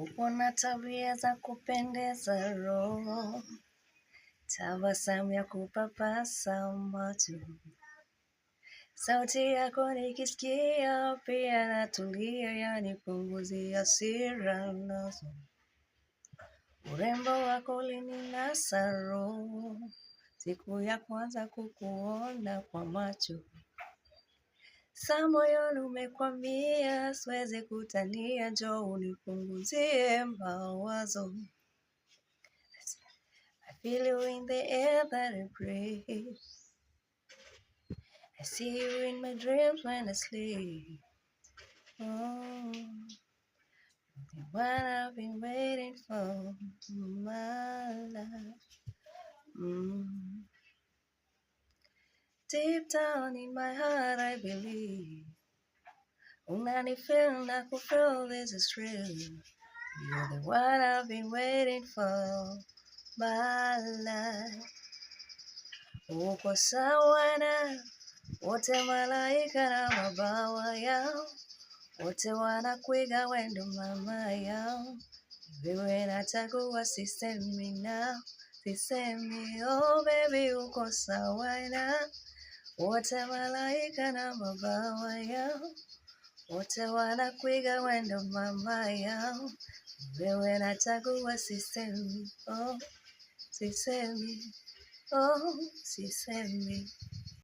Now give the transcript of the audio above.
Upo na tabia za kupendeza roho, tabasamu ya kupapasa macho, sauti yako nikisikia pia natulia, yanipunguzia hasira nazo. Urembo wako ulininasa roho, siku ya kwanza kukuona kwa macho. Saa moyoni umekwambia siwezi kutania, njoo unipunguzie mawazo. I feel you in the air that I breathe. I see you in my dreams when I sleep. Oh, the one I've been waiting for my life. Deep down in my heart I believe. Unanifeel na kufeel this is real. You're the one I've been waiting for my life. Uko sawa na wote malaika na mabawa yao, wote wanakuiga wendo mama yao. Wewe nachagua sisemi na, sisemi oh baby uko sawa na wote malaika na mabawa yao, wote wanakuiga wendo mama yao. Wewe nachagua sisemi oh, sisemi oh, sisemi.